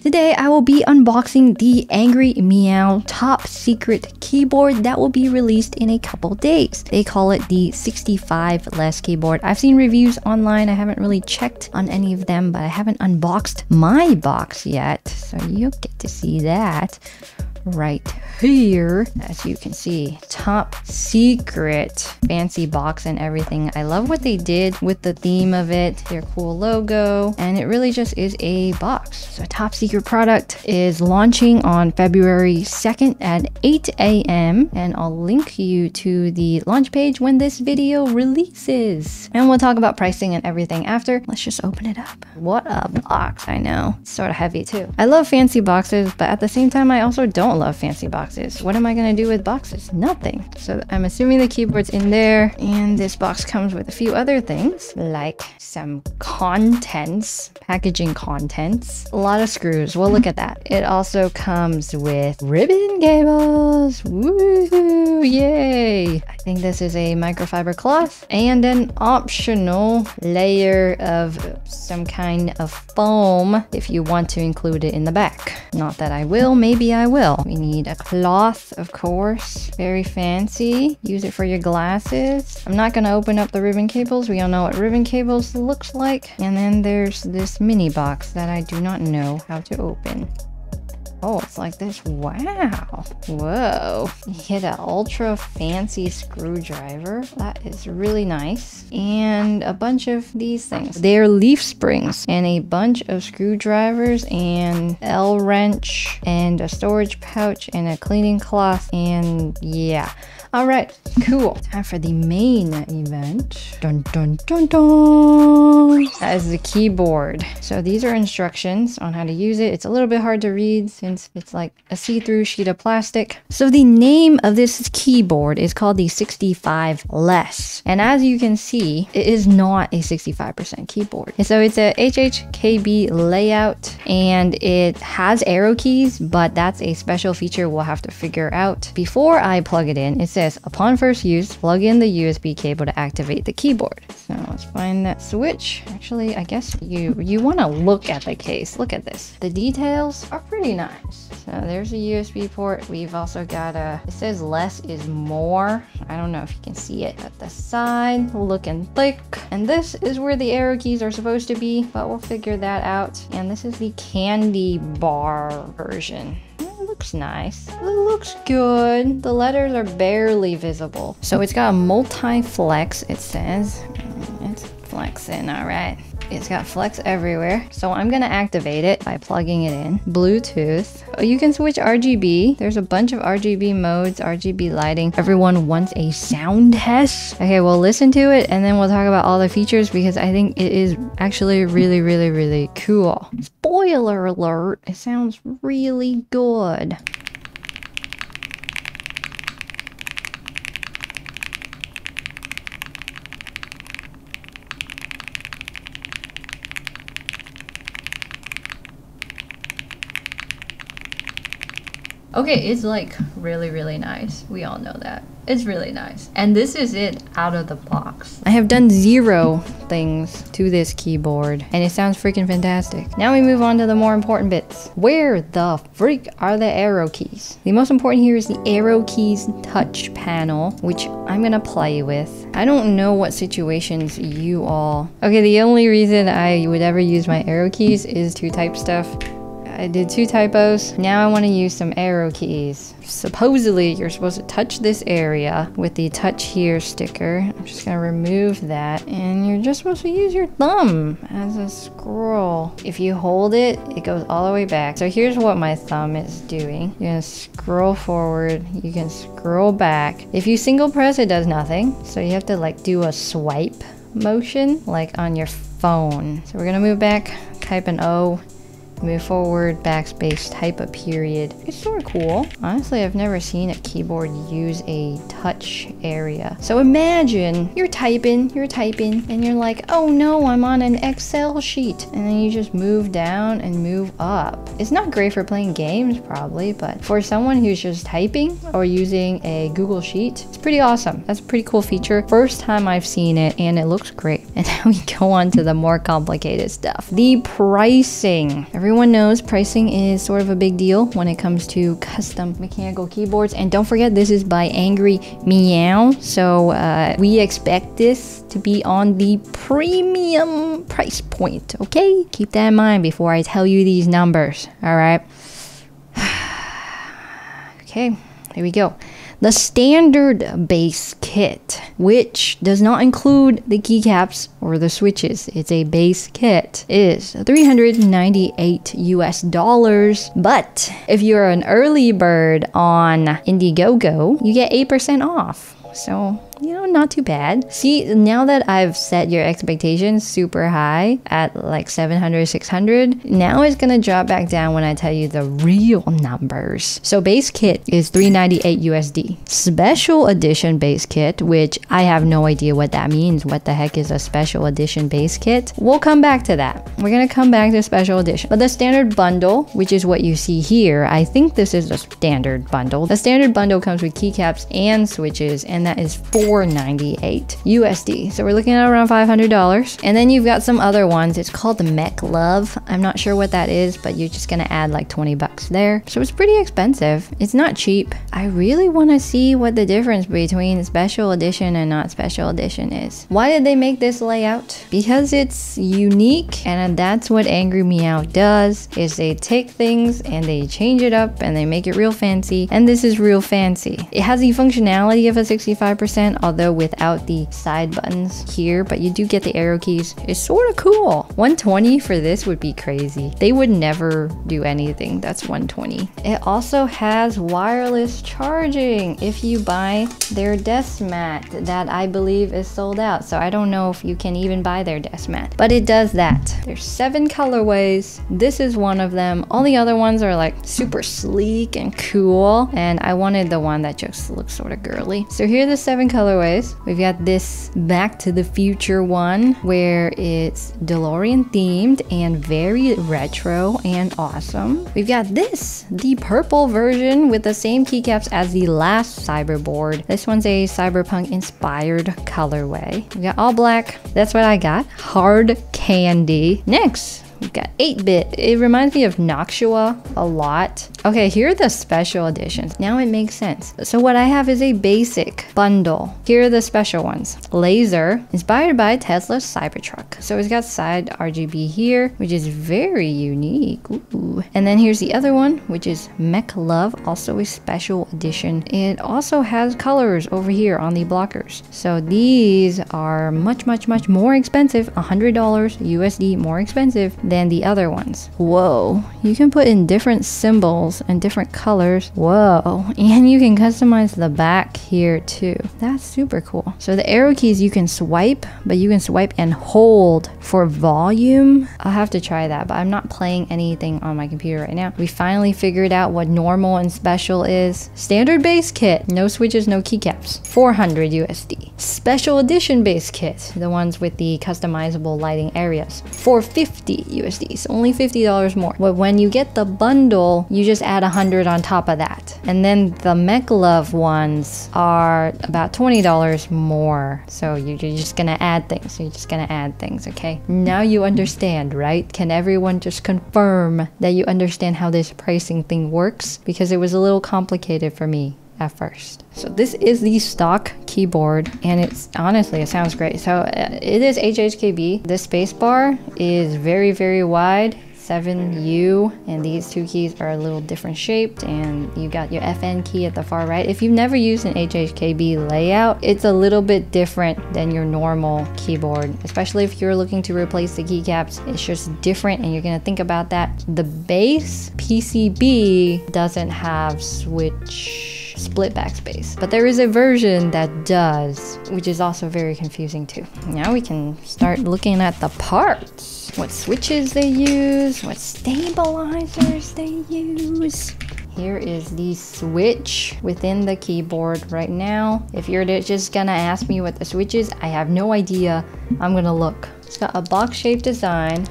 Today I will be unboxing the Angry Miao top secret keyboard that will be released in a couple days. They call it the 65 less keyboard. I've seen reviews online. I haven't really checked on any of them, but I haven't unboxed my box yet. So you'll get to see that right here. As you can see, top secret, fancy box and everything. I love what they did with the theme of it, their cool logo, and it really just is a box. So top secret product is launching on February 2nd at 8 a.m. and I'll link you to the launch page when this video releases. And we'll talk about pricing and everything after. Let's just open it up. What a box. I know, it's sort of heavy too. I love fancy boxes, but at the same time I also don't love fancy boxes. What am I gonna do with boxes? Nothing. So I'm assuming the keyboard's in there, and this box comes with a few other things like some contents, packaging contents, a lot of screws. We'll look at that. It also comes with ribbon cables. Woohoo! Yay! I think this is a microfiber cloth and an optional layer of some kind of foam if you want to include it in the back. Not that I will, maybe I will. We need a cloth, of course. Very fancy. Use it for your glasses. I'm not gonna open up the ribbon cables. We all know what ribbon cables looks like. And then there's this mini box that I do not know how to open. Oh, it's like this. Wow. Whoa. You get an ultra fancy screwdriver. That is really nice. And a bunch of these things. They're leaf springs and a bunch of screwdrivers and L wrench and a storage pouch and a cleaning cloth. And yeah. All right, cool. Time for the main event. Dun dun dun dun. That is the keyboard. So these are instructions on how to use it. It's a little bit hard to read since it's like a see-through sheet of plastic. So the name of this keyboard is called the 65 less. And as you can see, it is not a 65% keyboard. And so it's a HHKB layout and it has arrow keys, but that's a special feature we'll have to figure out. Before I plug it in, it says, upon first use, plug in the USB cable to activate the keyboard. So let's find that switch. Actually, I guess you want to look at the case. Look at this. The details are pretty nice. So there's a USB port. We've also got it says less is more. I don't know if you can see it at the side, looking thick. And this is where the arrow keys are supposed to be, but we'll figure that out. And this is the candy bar version. Looks nice. It looks good. The letters are barely visible. So it's got a multi-flex, it says. It's flexing, all right. It's got flex everywhere. So I'm gonna activate it by plugging it in. Bluetooth. You can switch RGB. There's a bunch of RGB modes, RGB lighting. Everyone wants a sound test. Okay, we'll listen to it and then we'll talk about all the features because I think it is actually really, really, really cool. Spoiler alert, it sounds really good. Okay, it's like really, really nice. We all know that. It's really nice. And this is it out of the box. I have done 0 things to this keyboard and it sounds freaking fantastic. Now we move on to the more important bits. Where the freak are the arrow keys? The most important here is the arrow keys touch panel, which I'm gonna play with. I don't know what situations you all... Okay, the only reason I would ever use my arrow keys is to type stuff. I did 2 typos. Now I want to use some arrow keys. Supposedly, you're supposed to touch this area with the touch here sticker. I'm just going to remove that. And you're just supposed to use your thumb as a scroll. If you hold it, it goes all the way back. So here's what my thumb is doing. You're going to scroll forward. You can scroll back. If you single press, it does nothing. So you have to like do a swipe motion like on your phone. So we're going to move back, type an O. Move forward, backspace, type a period. It's sort of cool. Honestly, I've never seen a keyboard use a touch area. So imagine you're typing, and you're like, oh no, I'm on an Excel sheet. And then you just move down and move up. It's not great for playing games, probably, but for someone who's just typing or using a Google Sheet, it's pretty awesome. That's a pretty cool feature. First time I've seen it, and it looks great. And now we go on to the more complicated stuff. The pricing. Everyone knows pricing is sort of a big deal when it comes to custom mechanical keyboards. And don't forget, this is by Angry Miao. So we expect this to be on the premium price point, okay? Keep that in mind before I tell you these numbers, all right? Okay, here we go. The standard base kit, which does not include the keycaps or the switches, it's a base kit, is $398 US. But if you're an early bird on Indiegogo, you get 8% off. So, you know, not too bad. See, now that I've set your expectations super high at like 700, 600, now it's gonna drop back down when I tell you the real numbers. So base kit is $398 USD. Special edition base kit, which I have no idea what that means. What the heck is a special edition base kit? We'll come back to that. We're gonna come back to special edition. But the standard bundle, which is what you see here, I think this is the standard bundle. The standard bundle comes with keycaps and switches, and that is $498 USD. So we're looking at around $500. And then you've got some other ones. It's called the Mech Love. I'm not sure what that is, but you're just gonna add like 20 bucks there. So it's pretty expensive. It's not cheap. I really want to see what the difference between special edition and not special edition is. Why did they make this layout? Because it's unique, and that's what Angry Meow does, is they take things and they change it up and they make it real fancy. And this is real fancy. It has the functionality of a 65%, although without the side buttons here, but you do get the arrow keys. It's sort of cool. 120 for this would be crazy. They would never do anything that's 120. It also has wireless charging if you buy their desk mat that I believe is sold out. So I don't know if you can even buy their desk mat, but it does that. There's 7 colorways. This is one of them. All the other ones are like super sleek and cool, and I wanted the one that just looks sort of girly. So here are the 7 colorways. We've got this Back to the Future one where it's DeLorean themed and very retro and awesome. We've got this, the purple version with the same keycaps as the last Cyberboard. This one's a cyberpunk inspired colorway. We got all black. That's what I got. Hard candy. Next, we've got 8-bit. It reminds me of Noxua a lot. Okay, here are the special editions. Now it makes sense. So what I have is a basic bundle. Here are the special ones. Laser, inspired by Tesla's Cybertruck. So it's got side RGB here, which is very unique. Ooh. And then here's the other one, which is Mech Love, also a special edition. It also has colors over here on the blockers. So these are much, much, much more expensive, $100 USD more expensive than the other ones. Whoa, you can put in different symbols and different colors. Whoa, and you can customize the back here too. That's super cool. So the arrow keys you can swipe, but you can swipe and hold for volume. I'll have to try that, but I'm not playing anything on my computer right now. We finally figured out what normal and special is. Standard base kit, no switches, no keycaps, 400 USD. Special edition base kit, the ones with the customizable lighting areas, 450 USD, so only $50 more. But when you get the bundle, you just add 100 on top of that. And then the Mech Love ones are about $20 more. So you're just gonna add things. You're just gonna add things, okay? Now you understand, right? Can everyone just confirm that you understand how this pricing thing works? Because it was a little complicated for me at first. So this is the stock keyboard, and it's honestly, it sounds great. So it is HHKB. This spacebar is very, very wide, 7U, and these two keys are a little different shaped, and you got your FN key at the far right. If you've never used an HHKB layout, it's a little bit different than your normal keyboard, especially if you're looking to replace the keycaps. It's just different, and you're gonna think about that. The base PCB doesn't have switch split backspace, but there is a version that does, which is also very confusing too. Now we can start looking at the parts, what switches they use, what stabilizers they use. Here is the switch within the keyboard right now. If you're just gonna ask me what the switch is, I have no idea. I'm gonna look. It's got a box shaped design.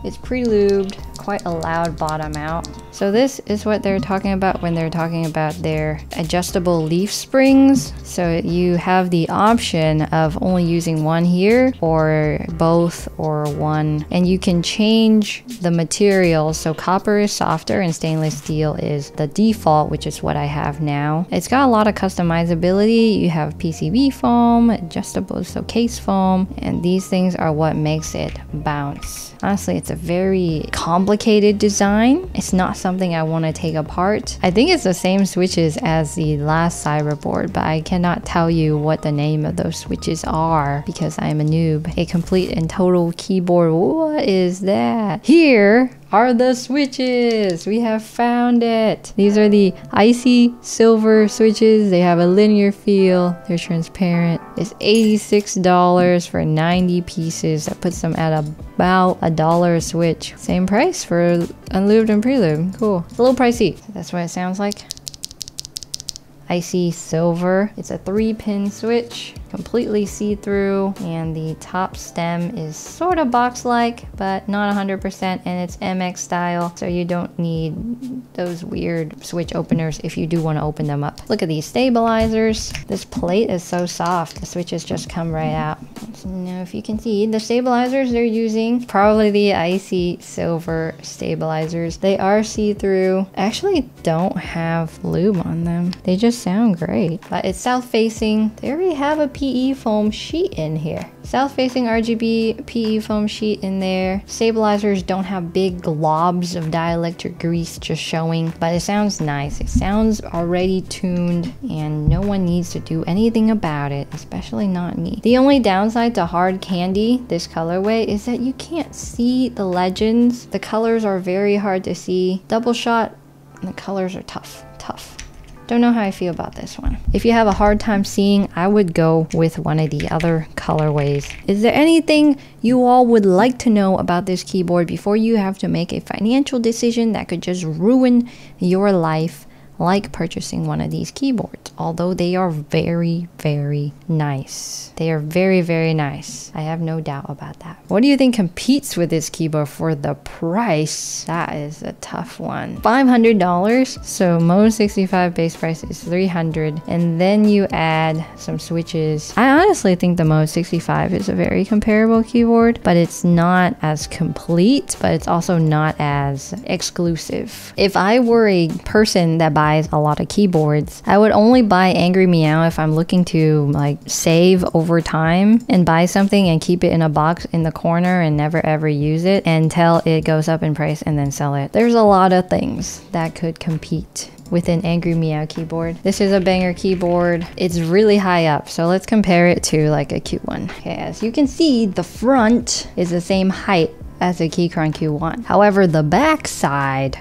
It's pre-lubed, quite a loud bottom out. So this is what they're talking about when they're talking about their adjustable leaf springs. So you have the option of only using one here or both or one, and you can change the material. So copper is softer and stainless steel is the default, which is what I have now. It's got a lot of customizability. You have PCB foam, adjustable, so case foam, and these things are what makes it bounce. Honestly, it's a very complicated design. It's not something I want to take apart. I think it's the same switches as the last cyberboard, but I cannot tell you what the name of those switches are because I am a noob. A complete and total keyboard. What is that? Here are the switches. We have found it. These are the icy silver switches. They have a linear feel. They're transparent. It's $86 for 90 pieces. That puts them at about $1 a switch. Same price for unlubed and prelubed. Cool. It's a little pricey. That's what it sounds like. Icy silver. It's a 3-pin switch, completely see-through, and the top stem is sort of box-like, but not 100%, and it's MX style, so you don't need those weird switch openers if you do want to open them up. Look at these stabilizers. This plate is so soft. The switches just come right out. So now if you can see, the stabilizers they're using, probably the icy silver stabilizers. They are see-through. Actually don't have lube on them. They just sound great, but it's south-facing. They already have a PE foam sheet in here. South-facing RGB PE foam sheet in there. Stabilizers don't have big globs of dielectric grease just showing, but it sounds nice. It sounds already tuned and no one needs to do anything about it, especially not me. The only downside to hard candy, this colorway, is that you can't see the legends. The colors are very hard to see. Double shot and the colors are tough. Don't know how I feel about this one. If you have a hard time seeing, I would go with one of the other colorways. Is there anything you all would like to know about this keyboard before you have to make a financial decision that could just ruin your life, like purchasing one of these keyboards? Although they are very, very nice. They are very, very nice. I have no doubt about that. What do you think competes with this keyboard for the price? That is a tough one. $500. So Mode 65 base price is $300. And then you add some switches. I honestly think the Mode 65 is a very comparable keyboard, but it's not as complete, but it's also not as exclusive. If I were a person that buys a lot of keyboards, I would only buy Angry Meow if I'm looking to like save over time and buy something and keep it in a box in the corner and never ever use it until it goes up in price and then sell it. There's a lot of things that could compete with an Angry Meow keyboard. This is a banger keyboard. It's really high up, so let's compare it to like a Q1. Okay, as you can see, the front is the same height as a Keychron Q1. However, the back side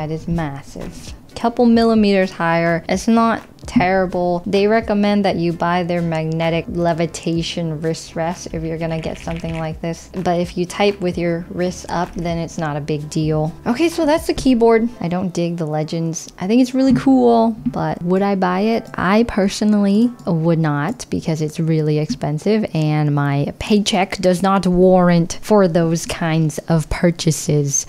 is massive. Couple millimeters higher. It's not terrible. They recommend that you buy their magnetic levitation wrist rest if you're gonna get something like this, but if you type with your wrists up, then it's not a big deal. Okay, so that's the keyboard. I don't dig the legends. I think it's really cool, but would I buy it? I personally would not, because it's really expensive and my paycheck does not warrant for those kinds of purchases.